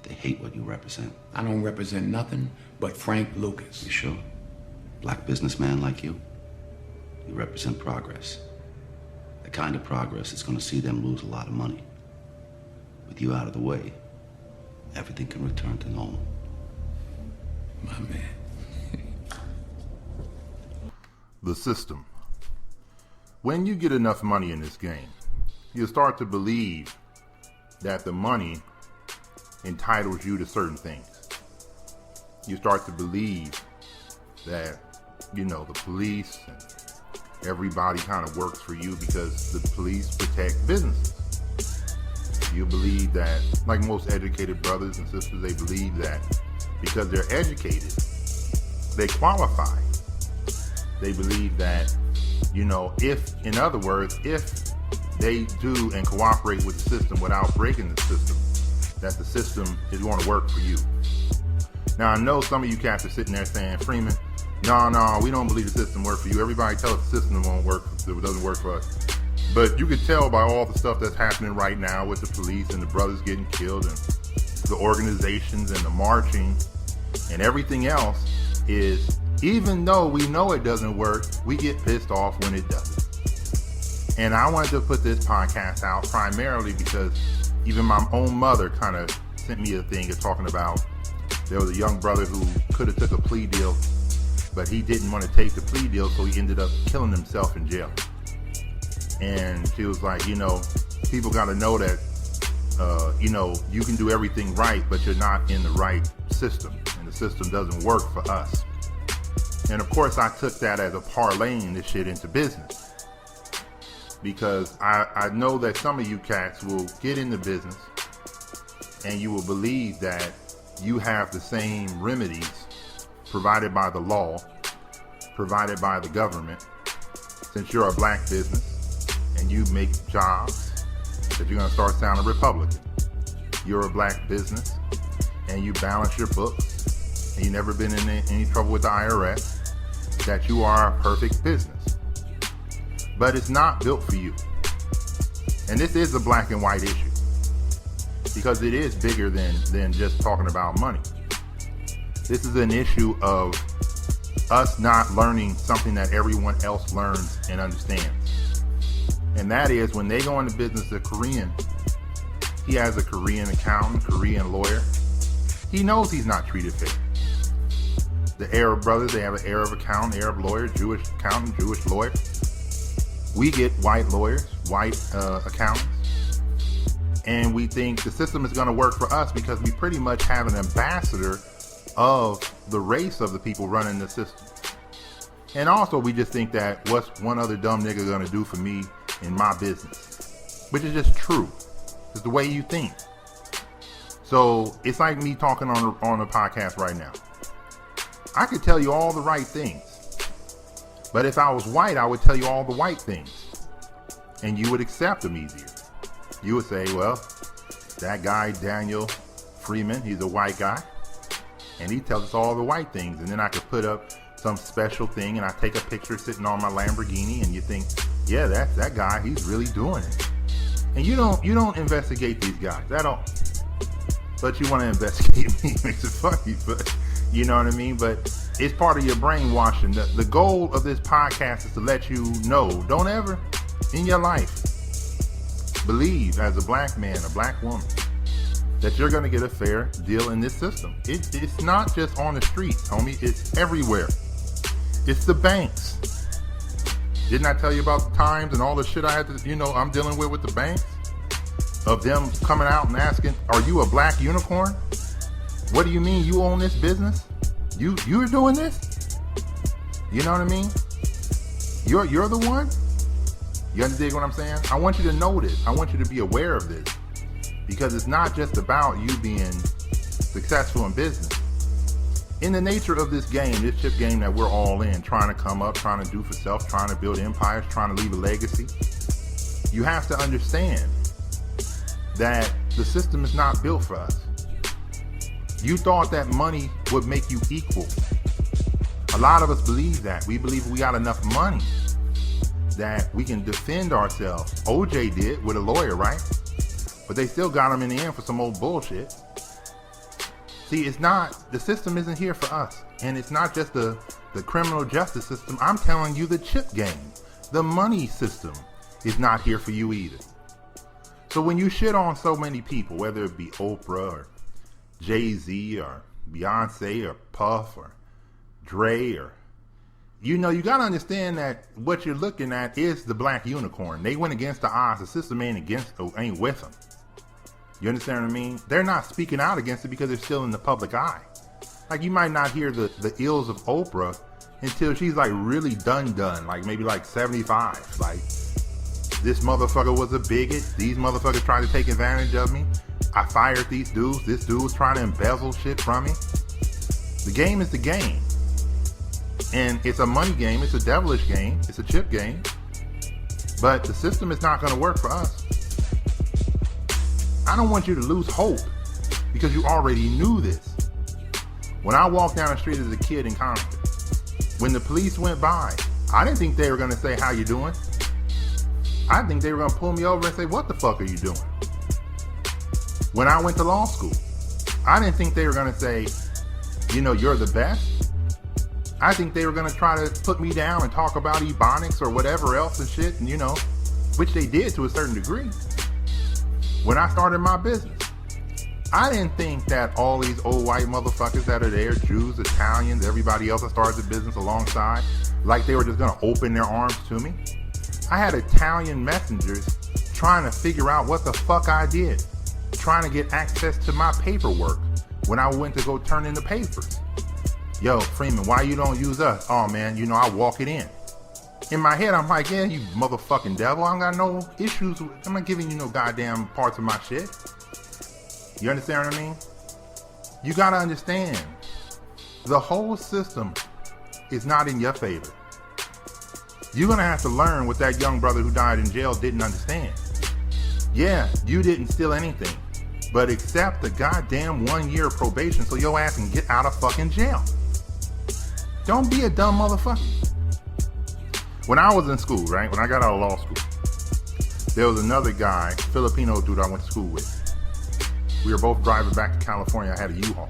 They hate what you represent. I don't represent nothing but Frank Lucas. You sure? Black businessman like you? You represent progress. The kind of progress that's gonna see them lose a lot of money. With you out of the way, everything can return to normal. My man. The system. When you get enough money in this game, you start to believe that the money entitles you to certain things. You start to believe that, the police and everybody kind of works for you because the police protect businesses. You believe that, like most educated brothers and sisters, they believe that because they're educated, they qualify. They believe that, in other words, if they do and cooperate with the system without breaking the system, that the system is going to work for you. Now, I know some of you cats are sitting there saying, Freeman, no, we don't believe the system works for you. Everybody tells us the system doesn't work for us. But you could tell by all the stuff that's happening right now with the police and the brothers getting killed and the organizations and the marching and everything else is, even though we know it doesn't work, we get pissed off when it doesn't. And I wanted to put this podcast out primarily because even my own mother kind of sent me a thing talking about there was a young brother who could have took a plea deal, but he didn't want to take the plea deal, so he ended up killing himself in jail. And she was like, people got to know that, you can do everything right, but you're not in the right system, and the system doesn't work for us. And of course, I took that as a parlaying this shit into business, because I know that some of you cats will get into business and you will believe that you have the same remedies provided by the law, provided by the government, since you're a black business and you make jobs, that you're going to start sounding Republican. You're a black business and you balance your books and you've never been in any trouble with the IRS, that you are a perfect business. But it's not built for you. And this is a black and white issue, because it is bigger than just talking about money. This is an issue of us not learning something that everyone else learns and understands. And that is, when they go into business, a Korean, he has a Korean accountant, Korean lawyer. He knows he's not treated fair. The Arab brothers, they have an Arab accountant, Arab lawyer, Jewish accountant, Jewish lawyer. We get white lawyers, white accountants. And we think the system is going to work for us because we pretty much have an ambassador of the race of the people running the system. And also, we just think that what's one other dumb nigga going to do for me in my business? Which is just true. It's the way you think. So it's like me talking on a podcast right now. I could tell you all the right things. But if I was white, I would tell you all the white things. And you would accept them easier. You would say, well, that guy, Daniel Freeman, he's a white guy. And he tells us all the white things. And then I could put up some special thing and I take a picture sitting on my Lamborghini and you think, yeah, that's that guy, he's really doing it. And you don't investigate these guys at all. But you want to investigate me. It makes it funny, but you know what I mean? But it's part of your brainwashing. The goal of this podcast is to let you know, don't ever in your life believe, as a black man, a black woman, that you're going to get a fair deal in this system. It's not just on the streets, homie. It's everywhere. It's the banks. Didn't I tell you about the times and all the shit I had to, I'm dealing with the banks? Of them coming out and asking, are you a black unicorn? What do you mean you own this business? You're doing this? You know what I mean? You're the one? You understand what I'm saying? I want you to know this. I want you to be aware of this. Because it's not just about you being successful in business. In the nature of this game, this chip game that we're all in, trying to come up, trying to do for self, trying to build empires, trying to leave a legacy, you have to understand that the system is not built for us. You thought that money would make you equal. A lot of us believe that. We believe we got enough money that we can defend ourselves. OJ did with a lawyer, right? But they still got him in the end for some old bullshit. See, it's not, the system isn't here for us. And it's not just the criminal justice system. I'm telling you, the chip game, the money system is not here for you either. So when you shit on so many people, whether it be Oprah or Jay-Z or Beyonce or Puff or Dre or, you know, you got to understand that what you're looking at is the black unicorn. They went against the odds. The system ain't with them. You understand what I mean? They're not speaking out against it because they're still in the public eye. Like, you might not hear the ills of Oprah until she's like really done, like maybe like 75. Like, this motherfucker was a bigot. These motherfuckers tried to take advantage of me. I fired these dudes. This dude was trying to embezzle shit from me. The game is the game. And it's a money game. It's a devilish game. It's a chip game. But the system is not going to work for us. I don't want you to lose hope because you already knew this. When I walked down the street as a kid in Compton, when the police went by, I didn't think they were going to say, "How you doing?" I think they were going to pull me over and say, "What the fuck are you doing?" When I went to law school, I didn't think they were going to say, "You know, you're the best." I think they were going to try to put me down and talk about Ebonics or whatever else and shit, and you know, which they did to a certain degree. When I started my business, I didn't think that all these old white motherfuckers that are there, Jews, Italians, everybody else that started the business alongside, like they were just going to open their arms to me. I had Italian messengers trying to figure out what the fuck I did, trying to get access to my paperwork when I went to go turn in the papers. "Yo, Freeman, why you don't use us?" "Oh man, you know, I walk it in." In my head, I'm like, "Yeah, you motherfucking devil. I don't got no issues. I'm not giving you no goddamn parts of my shit." You understand what I mean? You gotta understand, the whole system is not in your favor. You're gonna have to learn what that young brother who died in jail didn't understand. Yeah, you didn't steal anything, but accept the goddamn 1 year probation so your ass can get out of fucking jail. Don't be a dumb motherfucker. When I was in school, right, when I got out of law school, there was another guy, Filipino dude I went to school with. We were both driving back to California. I had a U-Haul.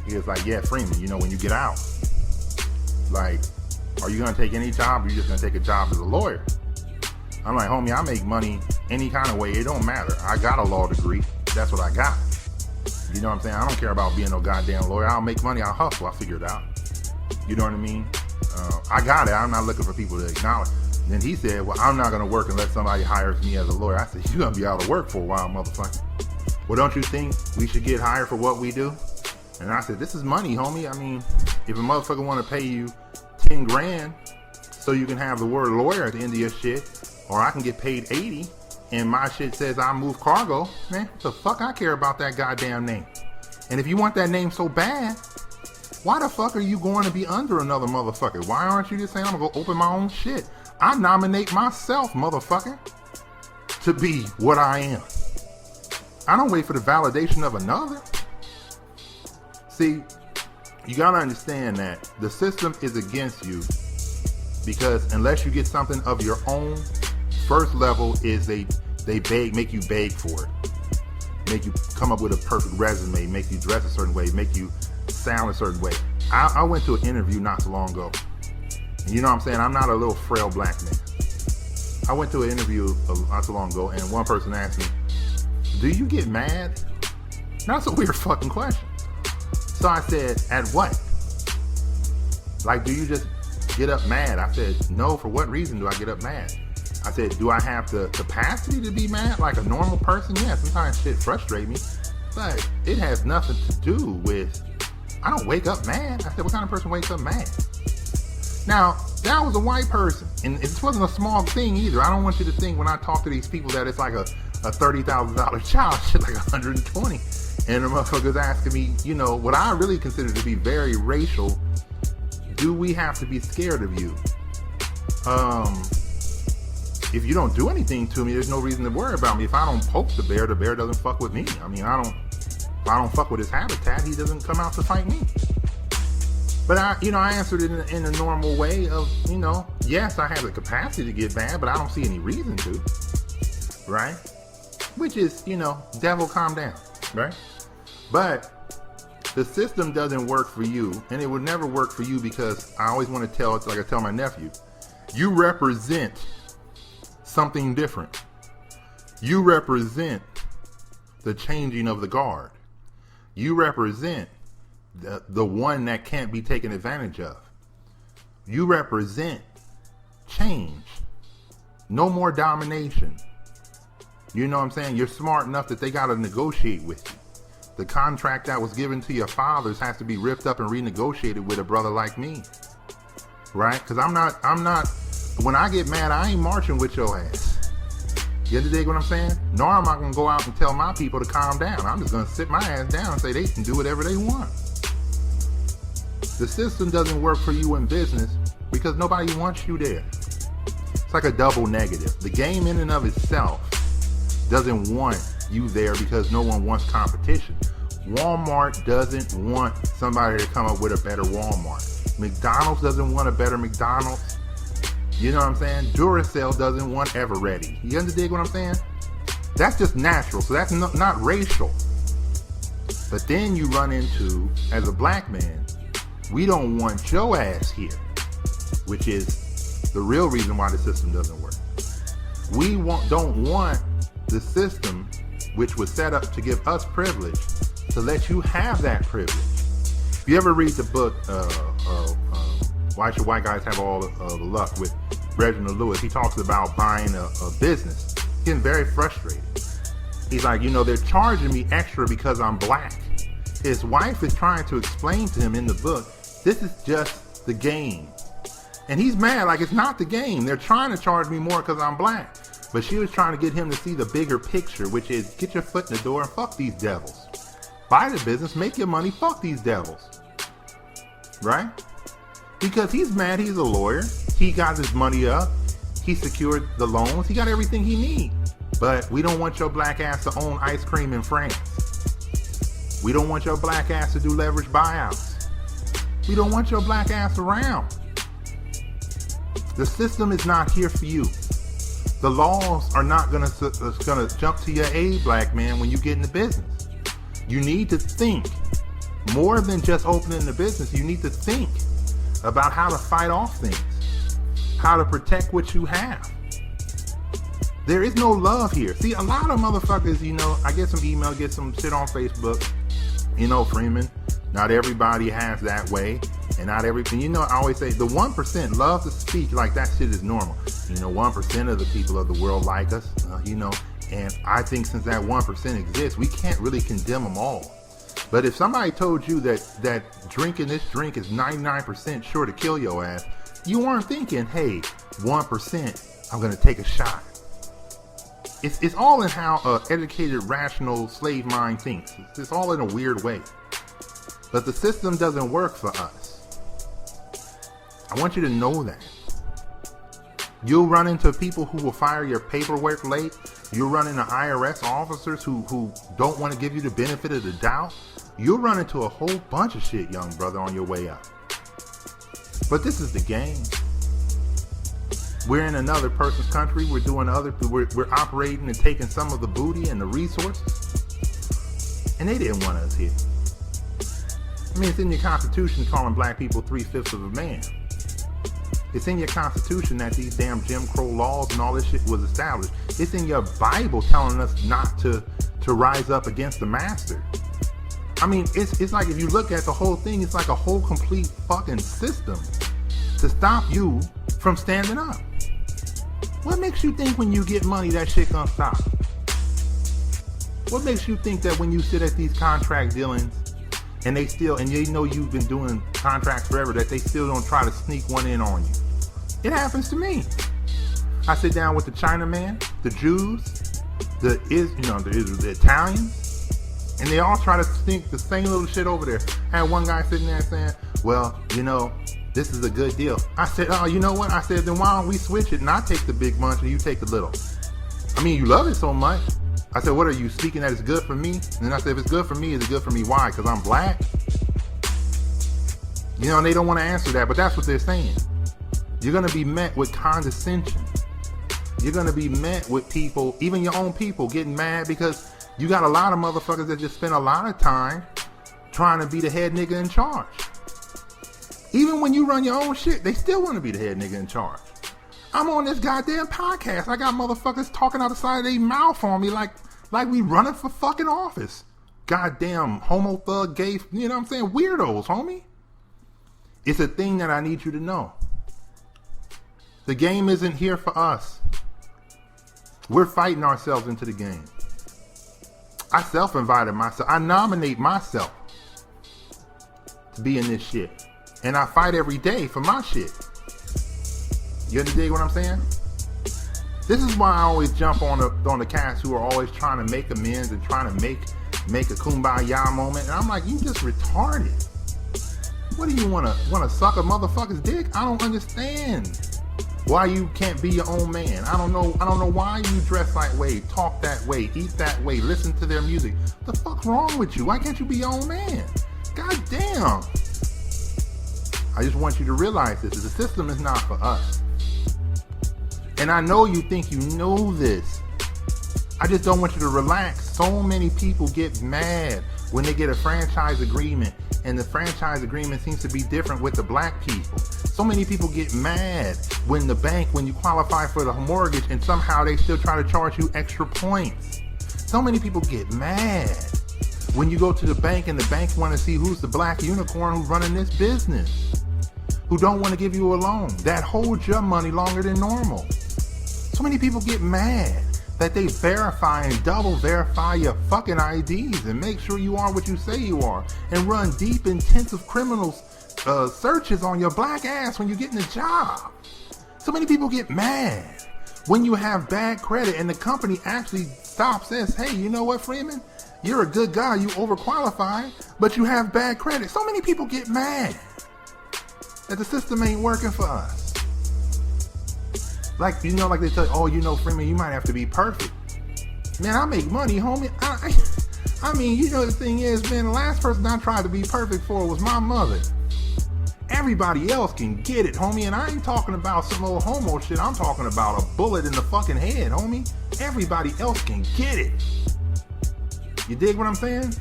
He was like, "Yeah, Freeman, you know, when you get out, like, are you going to take any job or are you just going to take a job as a lawyer?" I'm like, "Homie, I make money any kind of way. It don't matter. I got a law degree. That's what I got. You know what I'm saying? I don't care about being no goddamn lawyer. I'll make money. I'll hustle. I'll figure it out." You know what I mean? I got it. I'm not looking for people to acknowledge. Then he said, "Well, I'm not going to work unless somebody hires me as a lawyer." I said, "You're going to be out of work for a while, motherfucker. Well, don't you think we should get hired for what we do?" And I said, "This is money, homie. I mean, if a motherfucker want to pay you 10 grand so you can have the word lawyer at the end of your shit, or I can get paid 80 and my shit says I move cargo, man, what the fuck I care about that goddamn name? And if you want that name so bad, why the fuck are you going to be under another motherfucker? Why aren't you just saying, I'm going to go open my own shit? I nominate myself, motherfucker, to be what I am. I don't wait for the validation of another. See, you got to understand that the system is against you because unless you get something of your own, first level is they make you beg for it. Make you come up with a perfect resume, make you dress a certain way, make you sound a certain way. I went to an interview not so long ago. And you know what I'm saying? I'm not a little frail black man. I went to an interview not so long ago and one person asked me, "Do you get mad?" That's a weird fucking question. So I said, "At what? Like, do you just get up mad?" I said, "No, for what reason do I get up mad?" I said, "Do I have the capacity to be mad like a normal person? Yeah, sometimes shit frustrates me, but it has nothing to do with, I don't wake up mad." I said, "What kind of person wakes up mad?" Now, that was a white person, and this wasn't a small thing either. I don't want you to think when I talk to these people that it's like a $30,000 child, shit like 120. And the motherfuckers asking me, you know, what I really consider to be very racial, do we have to be scared of you? If you don't do anything to me, there's no reason to worry about me. If I don't poke the bear doesn't fuck with me. I mean, if I don't fuck with his habitat, he doesn't come out to fight me. But I answered it in a normal way of, you know, yes, I have the capacity to get mad, but I don't see any reason to, right? Which is, you know, devil, calm down, right? But the system doesn't work for you, and it would never work for you, because I always want to tell, it's like I tell my nephew, you represent something different. You represent the changing of the guard. You represent the one that can't be taken advantage of. You represent change. No more domination. You know what I'm saying? You're smart enough that they got to negotiate with you. The contract that was given to your fathers has to be ripped up and renegotiated with a brother like me. Right? Because I'm not, when I get mad, I ain't marching with your ass. You dig what I'm saying? Nor am I going to go out and tell my people to calm down. I'm just going to sit my ass down and say they can do whatever they want. The system doesn't work for you in business because nobody wants you there. It's like a double negative. The game in and of itself doesn't want you there because no one wants competition. Walmart doesn't want somebody to come up with a better Walmart. McDonald's doesn't want a better McDonald's. You know what I'm saying? Duracell doesn't want Eveready. You understand what I'm saying? That's just natural. So that's not racial. But then you run into, as a black man, we don't want your ass here, which is the real reason why the system doesn't work. We don't want the system, which was set up to give us privilege, to let you have that privilege. If you ever read the book, Why Should White Guys Have All the Luck, with Reginald Lewis, he talks about buying a business. He's getting very frustrated. He's like, they're charging me extra because I'm black. His wife is trying to explain to him in the book, this is just the game. And he's mad, like it's not the game. They're trying to charge me more because I'm black. But she was trying to get him to see the bigger picture, which is get your foot in the door and fuck these devils. Buy the business, make your money, fuck these devils. Right? Because he's mad, he's a lawyer. He got his money up. He secured the loans. He got everything he needs. But we don't want your black ass to own ice cream in France. We don't want your black ass to do leverage buyouts. We don't want your black ass around. The system is not here for you. The laws are not gonna jump to your aid, black man, when you get into business. You need to think more than just opening the business. You need to think about how to fight off things, how to protect what you have. There is no love here. See, a lot of motherfuckers, I get some email, get some shit on Facebook. Freeman, not everybody has that way, and not everything. I always say the 1% love to speak like that shit is normal. 1% of the people of the world like us, and I think since that 1% exists, we can't really condemn them all. But if somebody told you that drinking this drink is 99% sure to kill your ass, you aren't thinking, hey, 1%, I'm going to take a shot. It's all in how educated, rational slave mind thinks. It's all in a weird way. But the system doesn't work for us. I want you to know that. You'll run into people who will file your paperwork late. You'll run into IRS officers who don't want to give you the benefit of the doubt. You'll run into a whole bunch of shit, young brother, on your way up. But this is the game. We're in another person's country. We're operating and taking some of the booty and the resources. And they didn't want us here. It's in your Constitution calling black people 3/5 of a man. It's in your Constitution that these damn Jim Crow laws and all this shit was established. It's in your Bible telling us not to rise up against the master. It's like if you look at the whole thing, it's like a whole complete fucking system to stop you from standing up. What makes you think when you get money that shit gonna stop? What makes you think that when you sit at these contract dealings and they you've been doing contracts forever, that they still don't try to sneak one in on you? It happens to me. I sit down with the Chinaman, the Jews, the Italians, and they all try to sneak the same little shit over there. I had one guy sitting there saying, well, this is a good deal. I said, oh, you know what? I said, then why don't we switch it and I take the big bunch and you take the little? You love it so much. I said, what are you speaking that it's good for me? And then I said, if it's good for me, is it good for me? Why? Because I'm black? And they don't want to answer that, but that's what they're saying. You're going to be met with condescension. You're going to be met with people, even your own people, getting mad because You got a lot of motherfuckers that just spend a lot of time trying to be the head nigga in charge. Even when you run your own shit, they still want to be the head nigga in charge. I'm on this goddamn podcast. I got motherfuckers talking out the side of their mouth on me like we running for fucking office. Goddamn homo thug, gay, you know what I'm saying? Weirdos, homie. It's a thing that I need you to know. The game isn't here for us. We're fighting ourselves into the game. I self-invited myself. I nominate myself to be in this shit. And I fight every day for my shit. You understand what I'm saying? This is why I always jump on the cats who are always trying to make amends and trying to make a kumbaya moment. And I'm like, you just retarded. What do you wanna suck a motherfucker's dick? I don't understand why you can't be your own man. I don't know why you dress that way, talk that way, eat that way, listen to their music. The fuck's wrong with you? Why can't you be your own man? God damn. I just want you to realize this. The system is not for us. And I know you think you know this. I just don't want you to relax. So many people get mad when they get a franchise agreement, and the franchise agreement seems to be different with the black people. So many people get mad when you qualify for the mortgage and somehow they still try to charge you extra points. So many people get mad when you go to the bank and the bank want to see who's the black unicorn who's running this business, who don't want to give you a loan, that holds your money longer than normal. So many people get mad that they verify and double verify your fucking IDs and make sure you are what you say you are, and run deep, intensive criminal searches on your black ass when you're getting a job. So many people get mad when you have bad credit and the company actually stops and says, hey, you know what, Freeman? You're a good guy, you overqualified, but you have bad credit. So many people get mad that the system ain't working for us. Like, you know, like they tell you, oh, you know, Freeman, you might have to be perfect. Man, I make money, homie. I mean, you know, the thing is, man, the last person I tried to be perfect for was my mother. Everybody else can get it, homie. And I ain't talking about some old homo shit. I'm talking about a bullet in the fucking head, homie. Everybody else can get it. You dig what I'm saying?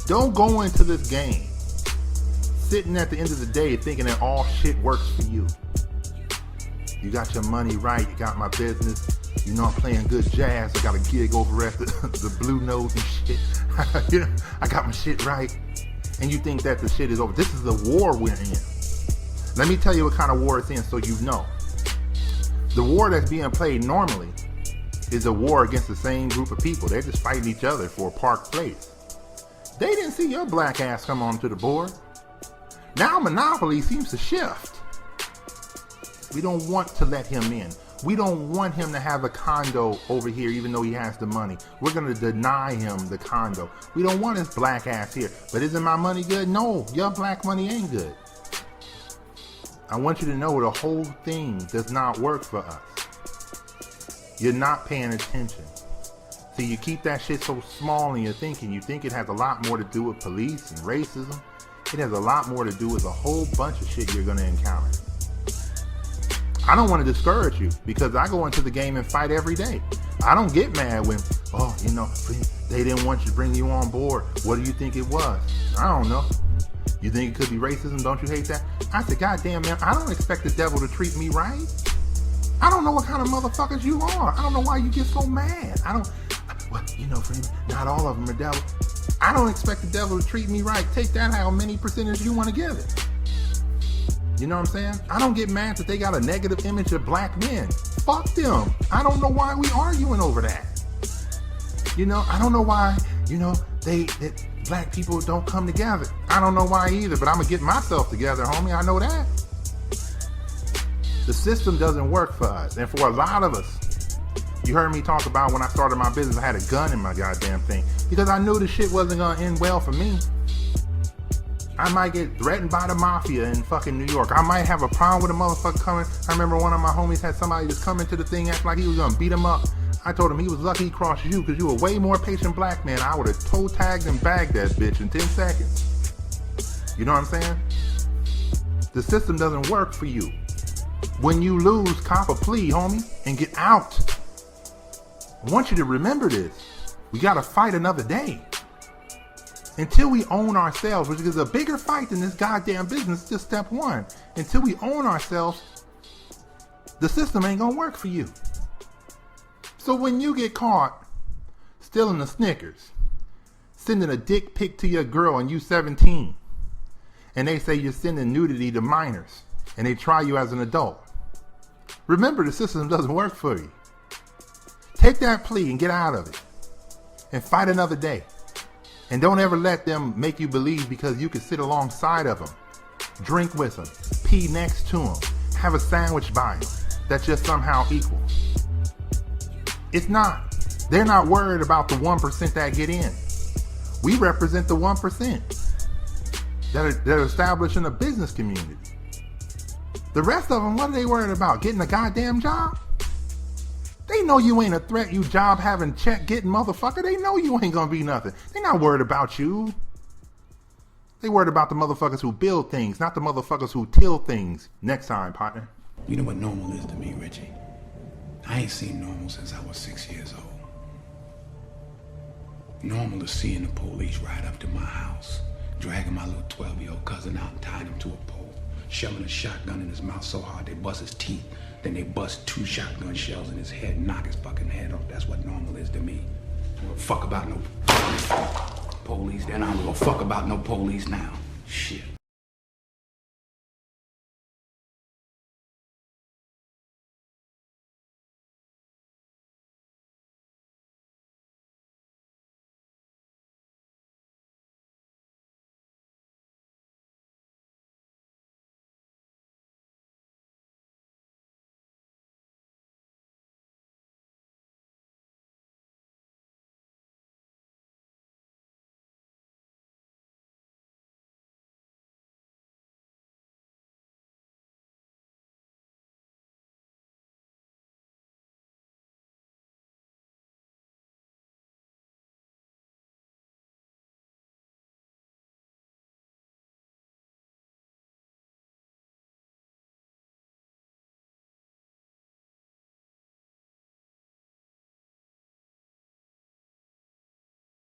Don't go into this game sitting at the end of the day thinking that all shit works for you. You got your money right. You got my business. You know I'm playing good jazz. I got a gig over at the Blue Nose and shit. You know, I got my shit right. And you think that the shit is over. This is the war we're in. Let me tell you what kind of war it's in so you know. The war that's being played normally is a war against the same group of people. They're just fighting each other for a park place. They didn't see your black ass come onto the board. Now Monopoly seems to shift. We don't want to let him in. We don't want him to have a condo over here even though he has the money. We're going to deny him the condo. We don't want his black ass here. But isn't my money good? No, your black money ain't good. I want you to know the whole thing does not work for us. You're not paying attention. See, you keep that shit so small in your thinking. You think it has a lot more to do with police and racism. It has a lot more to do with a whole bunch of shit you're going to encounter. I don't want to discourage you because I go into the game and fight every day. I don't get mad when, oh, you know, they didn't want you to bring you on board. What do you think it was? I don't know. You think it could be racism? Don't you hate that? I said, goddamn, man, I don't expect the devil to treat me right. I don't know what kind of motherfuckers you are. I don't know why you get so mad. Well, you know, friend, not all of them are devil. I don't expect the devil to treat me right. Take that how many percentage you want to give it. You know what I'm saying? I don't get mad that they got a negative image of black men. Fuck them. I don't know why we arguing over that. You know, I don't know why, you know, that black people don't come together. I don't know why either, but I'm gonna get myself together, homie. I know that. The system doesn't work for us. And for a lot of us, you heard me talk about when I started my business, I had a gun in my goddamn thing because I knew the shit wasn't gonna end well for me. I might get threatened by the mafia in fucking New York. I might have a problem with a motherfucker coming. I remember one of my homies had somebody just come into the thing, act like he was gonna beat him up. I told him he was lucky he crossed you because you were a way more patient black man. I would have toe tagged and bagged that bitch in 10 seconds. You know what I'm saying? The system doesn't work for you. When you lose, cop a plea, homie, and get out. I want you to remember this. We gotta fight another day. Until we own ourselves, which is a bigger fight than this goddamn business, just step one. Until we own ourselves, the system ain't gonna work for you. So when you get caught stealing the Snickers, sending a dick pic to your girl and you 17, and they say you're sending nudity to minors, and they try you as an adult, remember the system doesn't work for you. Take that plea and get out of it. And fight another day. And don't ever let them make you believe because you can sit alongside of them, drink with them, pee next to them, have a sandwich by them, that you're somehow equal. It's not. They're not worried about the 1% that get in. We represent the 1% that are establishing a business community. The rest of them, what are they worried about? Getting a goddamn job? They know you ain't a threat, you job having, check getting motherfucker. They know you ain't gonna be nothing. They not worried about you. They worried about the motherfuckers who build things, not the motherfuckers who till things. Next time, partner. You know what normal is to me, Richie? I ain't seen normal since I was 6 years old. Normal is seeing the police ride up to my house, dragging my little 12-year-old cousin out and tying him to a pole, shoving a shotgun in his mouth so hard they bust his teeth. Then they bust 2 shotgun shells in his head and knock his fucking head off. That's what normal is to me. I don't give a fuck about no police then. I don't give a fuck about no police now. Shit.